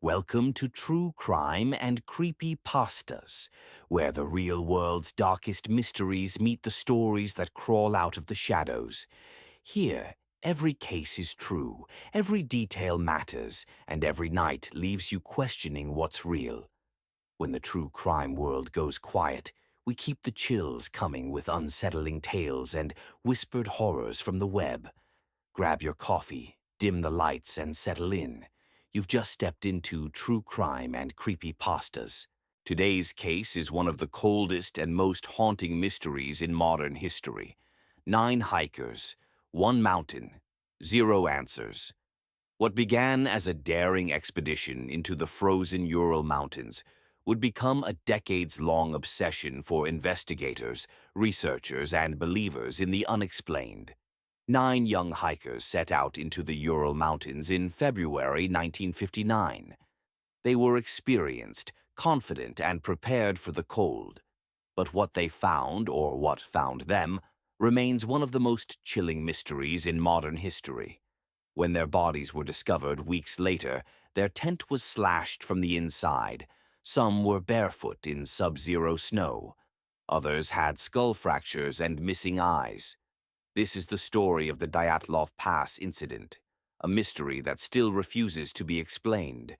Welcome to True Crime and Creepy Pastas, where the real world's darkest mysteries meet the stories that crawl out of the shadows. Here, every case is true, every detail matters, and every night leaves you questioning what's real. When the true crime world goes quiet, we keep the chills coming with unsettling tales and whispered horrors from the web. Grab your coffee, dim the lights, and settle in. You've just stepped into True Crime and Creepy Pastas. Today's case is one of the coldest and most haunting mysteries in modern history. 9 hikers, 1 mountain, 0 answers. What began as a daring expedition into the frozen Ural Mountains would become a decades-long obsession for investigators, researchers, and believers in the unexplained. 9 young hikers set out into the Ural Mountains in February 1959. They were experienced, confident, and prepared for the cold. But what they found, or what found them, remains one of the most chilling mysteries in modern history. When their bodies were discovered weeks later, their tent was slashed from the inside. Some were barefoot in sub-zero snow. Others had skull fractures and missing eyes. This is the story of the Dyatlov Pass incident, a mystery that still refuses to be explained.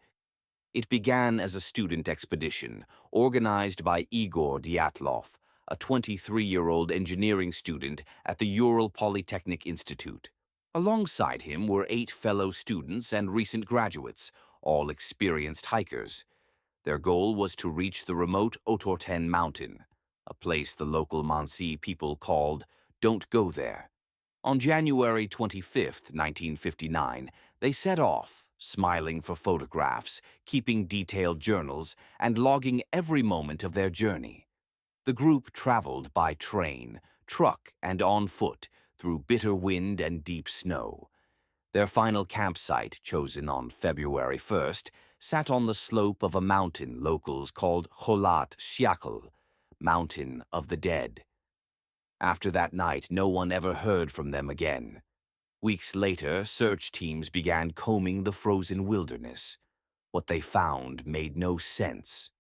It began as a student expedition organized by Igor Dyatlov, a 23-year-old engineering student at the Ural Polytechnic Institute. Alongside him were 8 fellow students and recent graduates, all experienced hikers. Their goal was to reach the remote Otorten Mountain, a place the local Mansi people called "Don't Go There." On January 25, 1959, they set off, smiling for photographs, keeping detailed journals, and logging every moment of their journey. The group traveled by train, truck, and on foot through bitter wind and deep snow. Their final campsite, chosen on February 1st, sat on the slope of a mountain locals called Kholat Syakhl, Mountain of the Dead. After that night, no one ever heard from them again. Weeks later, search teams began combing the frozen wilderness. What they found made no sense.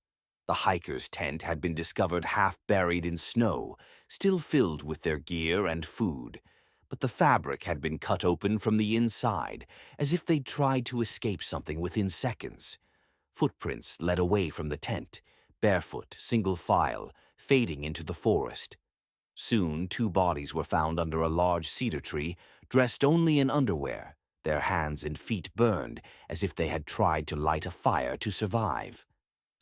The hiker's tent had been discovered half buried in snow, still filled with their gear and food, but the fabric had been cut open from the inside, as if they'd tried to escape something within seconds. Footprints led away from the tent, barefoot, single file, fading into the forest. Soon, 2 bodies were found under a large cedar tree, dressed only in underwear, their hands and feet burned as if they had tried to light a fire to survive.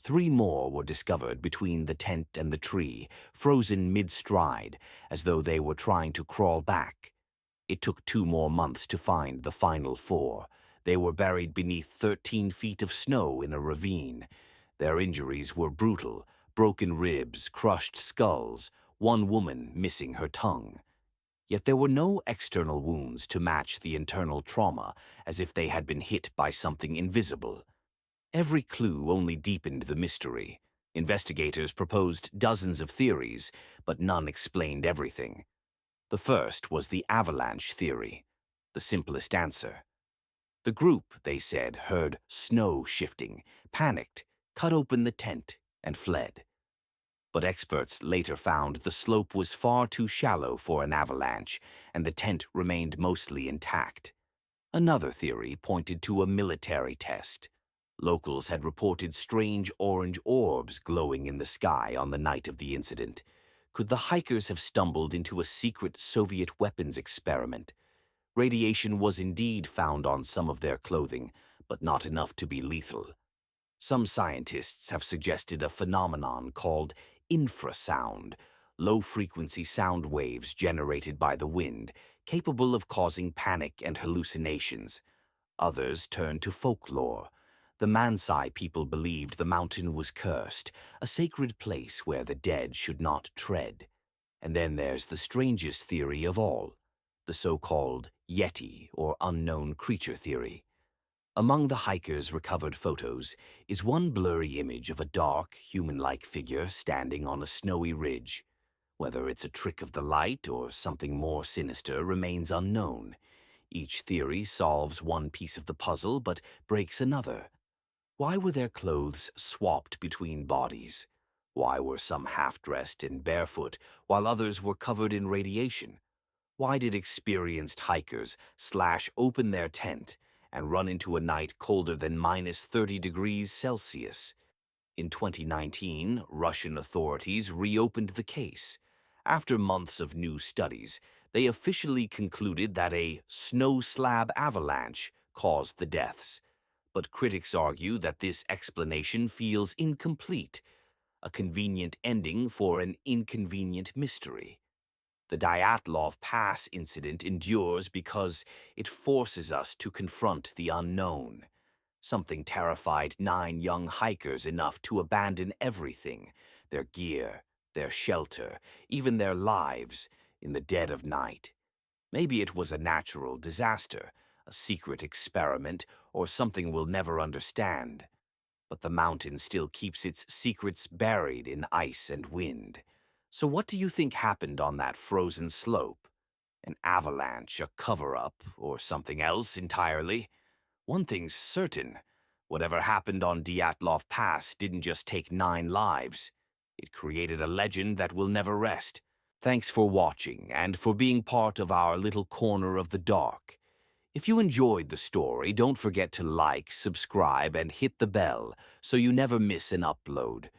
3 more were discovered between the tent and the tree, frozen mid-stride, as though they were trying to crawl back. It took 2 more months to find the final 4. They were buried beneath 13 feet of snow in a ravine. Their injuries were brutal: broken ribs, crushed skulls, 1 woman missing her tongue. Yet there were no external wounds to match the internal trauma, as if they had been hit by something invisible. Every clue only deepened the mystery. Investigators proposed dozens of theories, but none explained everything. The first was the avalanche theory, the simplest answer. The group, they said, heard snow shifting, panicked, cut open the tent, and fled. But experts later found the slope was far too shallow for an avalanche, and the tent remained mostly intact. Another theory pointed to a military test. Locals had reported strange orange orbs glowing in the sky on the night of the incident. Could the hikers have stumbled into a secret Soviet weapons experiment? Radiation was indeed found on some of their clothing, but not enough to be lethal. Some scientists have suggested a phenomenon called infrasound, low-frequency sound waves generated by the wind, capable of causing panic and hallucinations. Others turn to folklore. The Mansai people believed the mountain was cursed, a sacred place where the dead should not tread. And then there's the strangest theory of all, the so-called Yeti or unknown creature theory. Among the hikers' recovered photos is one blurry image of a dark, human-like figure standing on a snowy ridge. Whether it's a trick of the light or something more sinister remains unknown. Each theory solves one piece of the puzzle but breaks another. Why were their clothes swapped between bodies? Why were some half-dressed and barefoot, while others were covered in radiation? Why did experienced hikers slash open their tent and run into a night colder than -30 degrees Celsius? In 2019, Russian authorities reopened the case. After months of new studies, they officially concluded that a snow slab avalanche caused the deaths. But critics argue that this explanation feels incomplete, a convenient ending for an inconvenient mystery. The Dyatlov Pass incident endures because it forces us to confront the unknown. Something terrified 9 young hikers enough to abandon everything, their gear, their shelter, even their lives, in the dead of night. Maybe it was a natural disaster, a secret experiment, or something we'll never understand. But the mountain still keeps its secrets buried in ice and wind. So what do you think happened on that frozen slope? An avalanche, a cover-up, or something else entirely? One thing's certain. Whatever happened on Dyatlov Pass didn't just take 9 lives. It created a legend that will never rest. Thanks for watching and for being part of our little corner of the dark. If you enjoyed the story, don't forget to like, subscribe, and hit the bell so you never miss an upload.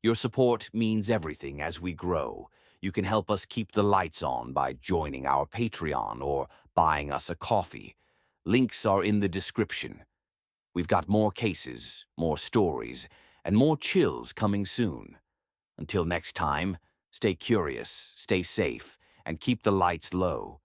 Your support means everything as we grow. You can help us keep the lights on by joining our Patreon or buying us a coffee. Links are in the description. We've got more cases, more stories, and more chills coming soon. Until next time, stay curious, stay safe, and keep the lights low.